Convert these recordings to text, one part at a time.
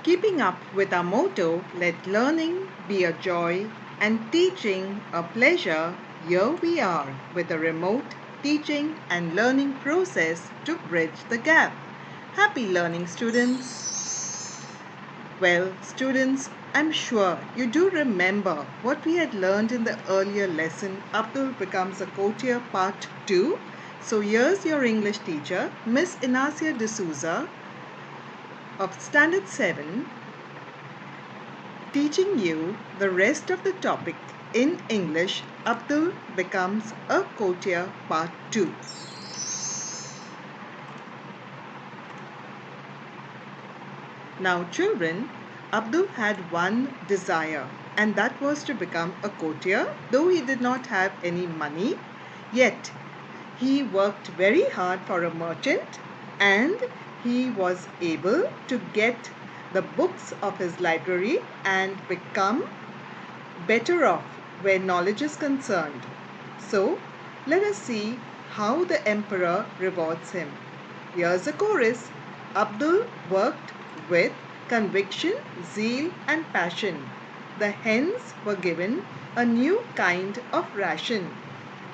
Keeping up with our motto, let learning be a joy and teaching a pleasure, here we are with a remote teaching and learning process to bridge the gap. Happy learning, students! Well, students, I'm sure you do remember what we had learned in the earlier lesson, Abdul Becomes a Courtier Part 2. So here's your English teacher, Miss Inacia D'Souza of Standard 7, teaching you the rest of the topic in English, Abdul Becomes a Courtier Part 2. Now children, Abdul had one desire, and that was to become a courtier. Though he did not have any money, yet he worked very hard for a merchant, and he was able to get the books of his library and become better off where knowledge is concerned. So, let us see how the emperor rewards him. Here's a chorus. Abdul worked with conviction, zeal and passion. The hens were given a new kind of ration.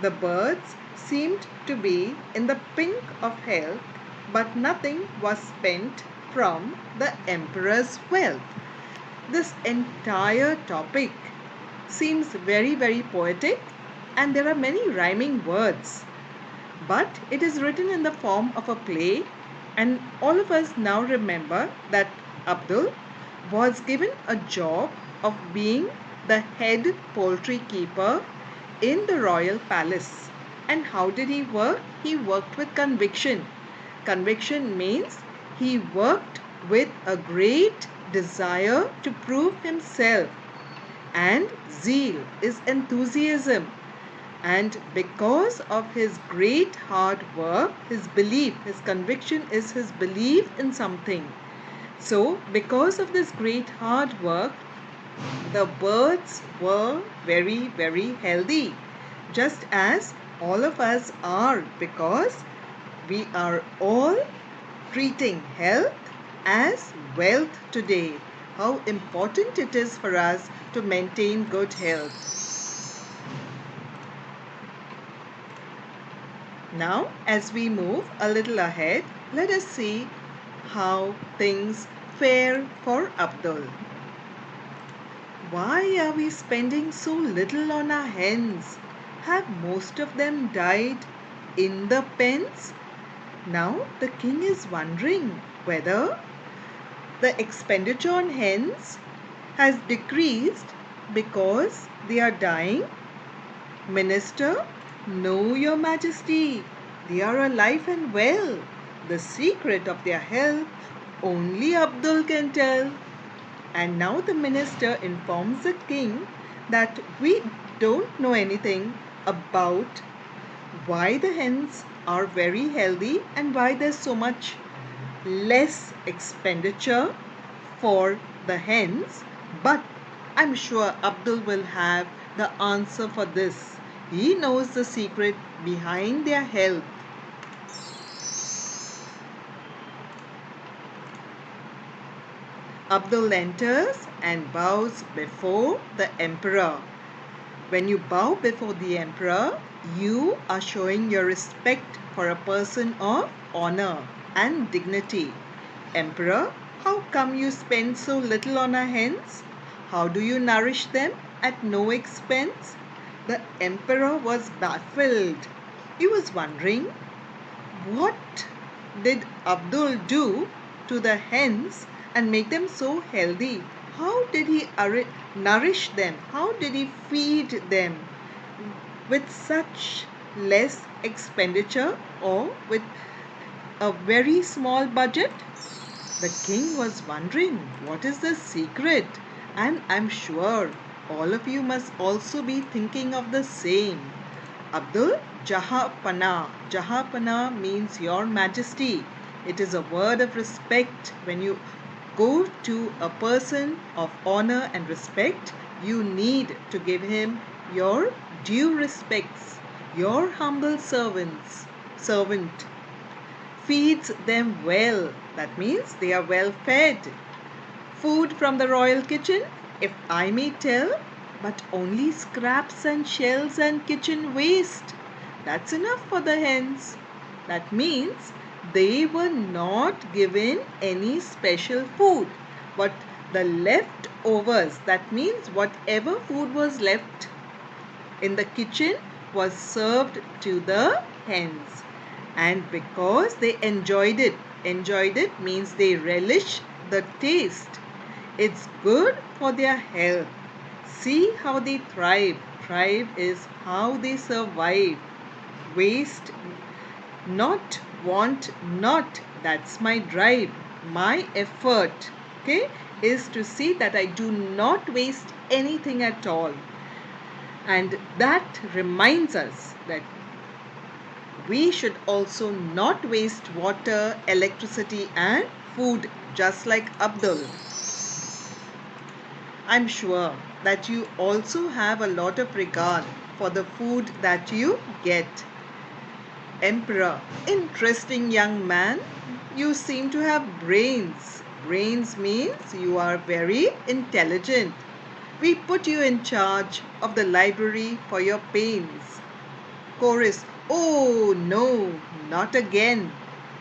The birds seemed to be in the pink of health, but nothing was spent from the emperor's wealth. This entire topic seems very poetic, and there are many rhyming words. But it is written in the form of a play, and all of us now remember that Abdul was given a job of being the head poultry keeper in the royal palace. And how did he work? He worked with conviction. Conviction means he worked with a great desire to prove himself. And zeal is enthusiasm. And because of his great hard work, his belief, his conviction is his belief in something. So, because of this great hard work, the birds were very healthy, just as all of us are, because we are all treating health as wealth today. How important it is for us to maintain good health. Now, as we move a little ahead, let us see how things fare for Abdul. Why are we spending so little on our hens? Have most of them died in the pens? Now the king is wondering whether the expenditure on hens has decreased because they are dying. Minister, no, your majesty, they are alive and well. The secret of their health only Abdul can tell. And now the minister informs the king that we don't know anything about why the hens are very healthy and why there's so much less expenditure for the hens, but I'm sure Abdul will have the answer for this. He knows the secret behind their health. Abdul enters and bows before the emperor. When you bow before the emperor, you are showing your respect for a person of honor and dignity. Emperor, how come you spend so little on our hens? How do you nourish them at no expense? The emperor was baffled. He was wondering, what did Abdul do to the hens and make them so healthy? How did he nourish them? How did he feed them with such less expenditure or with a very small budget? The king was wondering, what is the secret? And I'm sure all of you must also be thinking of the same. Abdul, Jahapana. Jahapana means your majesty. It is a word of respect. When you go to a person of honor and respect, you need to give him your due respects. Your humble servant feeds them well. That means they are well fed. food from the royal kitchen, if I may tell, but only scraps and shells and kitchen waste. That's enough for the hens. That means they were not given any special food. But the leftovers, that means whatever food was left in the kitchen was served to the hens. And because they enjoyed it means they relish the taste. It's good for their health. See how they thrive. Thrive is how they survive. Waste not, want not. That's my drive. My effort, okay, is to see that I do not waste anything at all. And that reminds us that we should also not waste water, electricity, and food, just like Abdul. I'm sure that you also have a lot of regard for the food that you get. Emperor, interesting young man. You seem to have brains. Brains means you are very intelligent. We put you in charge of the library for your pains. Chorus, oh no, not again.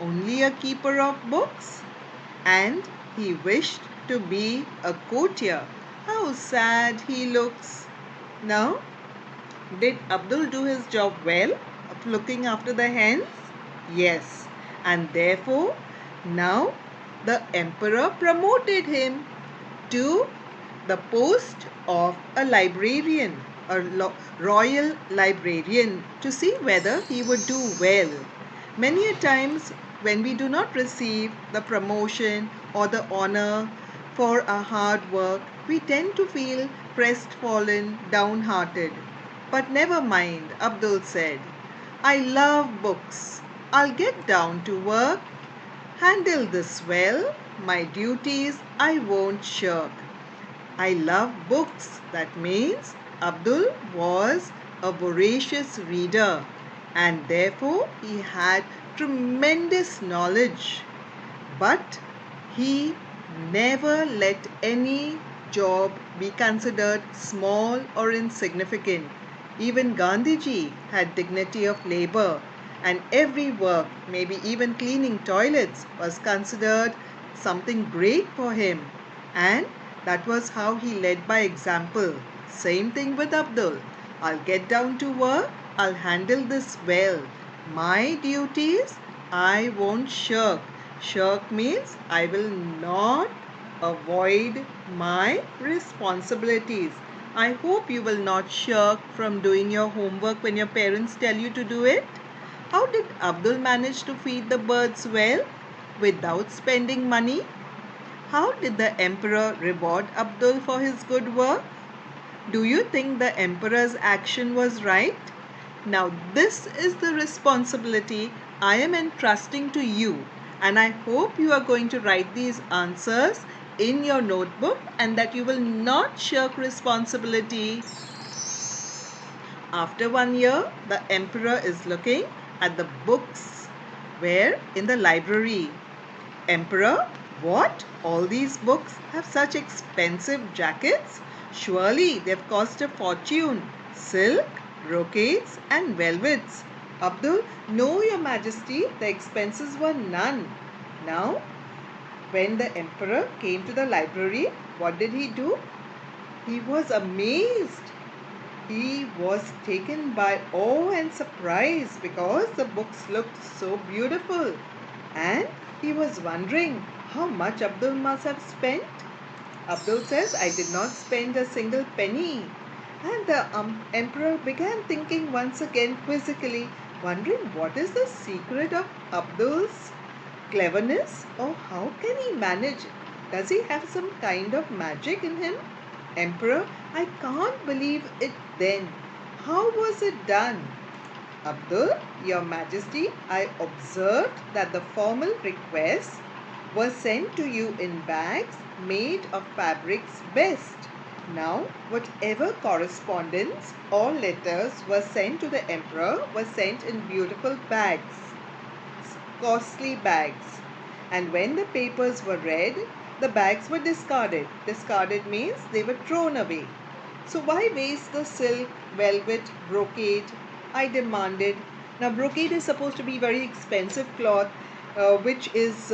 Only a keeper of books? And he wished to be a courtier. How sad he looks. Now, did Abdul do his job well of looking after the hens? Yes. And therefore, now the emperor promoted him to the post of a librarian, a royal librarian, to see whether he would do well. Many a times when we do not receive the promotion or the honor for our hard work, we tend to feel crestfallen, downhearted. But never mind, Abdul said. I love books. I'll get down to work. Handle this well. My duties I won't shirk. I love books. That means Abdul was a voracious reader and therefore he had tremendous knowledge. But he never let any job be considered small or insignificant. Even Gandhiji had dignity of labor, and every work, maybe even cleaning toilets, was considered something great for him. And that was how he led by example. Same thing with Abdul. I'll get down to work. I'll handle this well. My duties, I won't shirk. Shirk means I will not avoid my responsibilities. I hope you will not shirk from doing your homework when your parents tell you to do it. How did Abdul manage to feed the birds well without spending money? How did the emperor reward Abdul for his good work? Do you think the emperor's action was right? Now, this is the responsibility I am entrusting to you, and I hope you are going to write these answers in your notebook and that you will not shirk responsibility. After 1 year, the emperor is looking at the books where in the library. Emperor, what? All these books have such expensive jackets? Surely they've cost a fortune. Silk, brocades and velvets. Abdul, no, your majesty, the expenses were none. Now, when the emperor came to the library, what did he do? He was amazed. He was taken by awe and surprise because the books looked so beautiful. And he was wondering how much Abdul must have spent. Abdul says, I did not spend a single penny. And the emperor began thinking once again quizzically, wondering what is the secret of Abdul's cleverness, or how can he manage? Does he have some kind of magic in him? Emperor, I can't believe it then. How was it done? Abdul, your majesty, I observed that the formal requests were sent to you in bags made of fabrics best. Now, whatever correspondence or letters were sent to the emperor were sent in beautiful bags, costly bags. And when the papers were read, The bags were discarded. Discarded means they were thrown away. So why waste the silk, velvet, brocade? I demanded. Now brocade is supposed to be very expensive cloth which is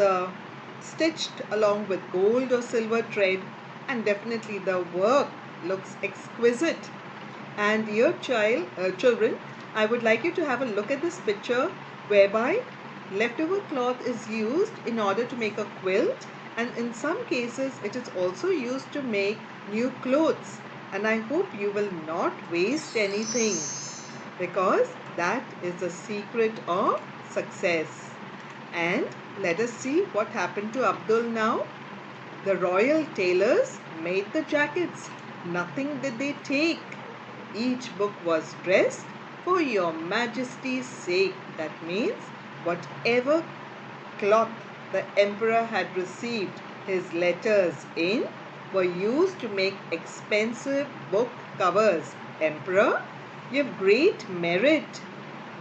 stitched along with gold or silver thread, and definitely the work looks exquisite. And dear children, I would like you to have a look at this picture whereby leftover cloth is used in order to make a quilt, and in some cases it is also used to make new clothes. And I hope you will not waste anything, because that is the secret of success. And let us see what happened to Abdul now. The royal tailors made the jackets. Nothing did they take. Each book was dressed for your majesty's sake. That means whatever cloth the emperor had received his letters in were used to make expensive book covers. Emperor, you have great merit.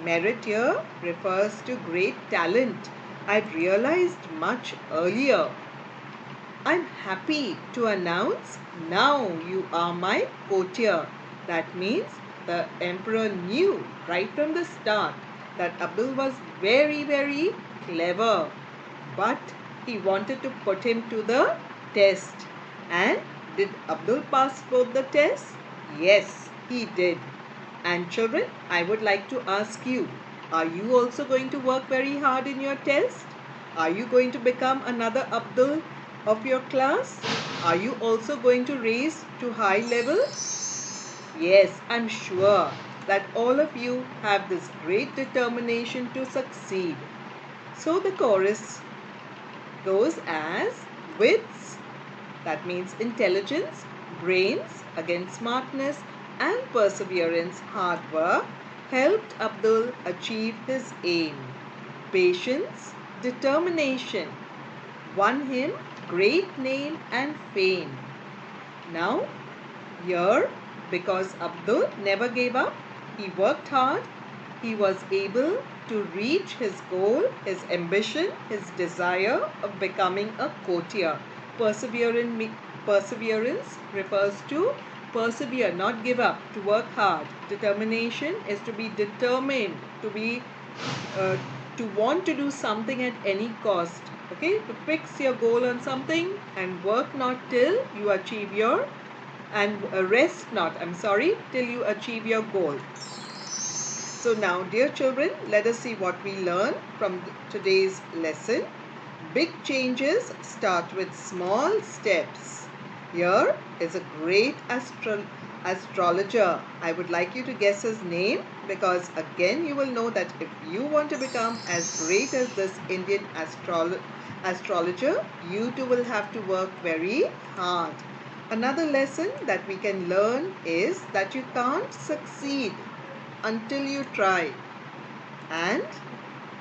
Merit here refers to great talent. I'd realized much earlier. I'm happy to announce now you are my courtier. That means the emperor knew right from the start that Abdul was very, very clever. But he wanted to put him to the test. And did Abdul pass both the tests? Yes, he did. And children, I would like to ask you, are you also going to work very hard in your test? Are you going to become another Abdul of your class? Are you also going to raise to high levels? Yes, I'm sure that all of you have this great determination to succeed. So the chorus goes as wits, that means intelligence, brains, again smartness, and perseverance, hard work, helped Abdul achieve his aim. Patience, determination, won him great name and fame. Now, here, because Abdul never gave up, he worked hard, he was able to reach his goal, his ambition, his desire of becoming a courtier. Perseverance refers to persevere, not give up, to work hard. Determination is to be determined, uh, to want to do something at any cost. Okay, to fix your goal on something and work not till you achieve your and rest not, till you achieve your goal. So now, dear children, let us see what we learn from today's lesson. Big changes start with small steps. Here is a great astrologer. I would like you to guess his name, because again you will know that if you want to become as great as this Indian astrologer, you too will have to work very hard. Another lesson that we can learn is that you can't succeed until you try. And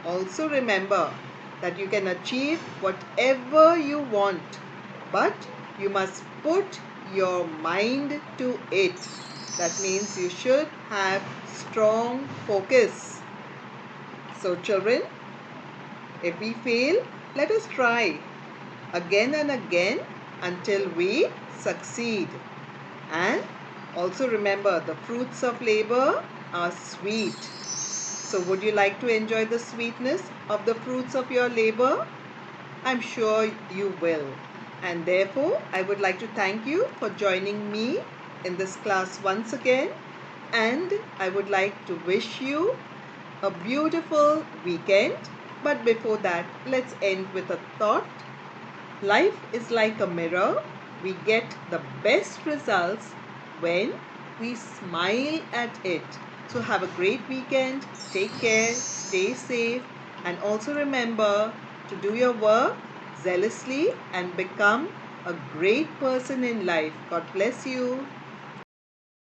also remember that you can achieve whatever you want, but you must put your mind to it. That means you should have strong focus. So children, if we fail, let us try again and again until we succeed. And also remember, the fruits of labor are sweet. So would you like to enjoy the sweetness of the fruits of your labor? I'm sure you will. And therefore, I would like to thank you for joining me in this class once again. And I would like to wish you a beautiful weekend. But before that, let's end with a thought. Life is like a mirror. We get the best results when we smile at it. So have a great weekend. Take care. Stay safe. And also remember to do your work zealously and become a great person in life. God bless you.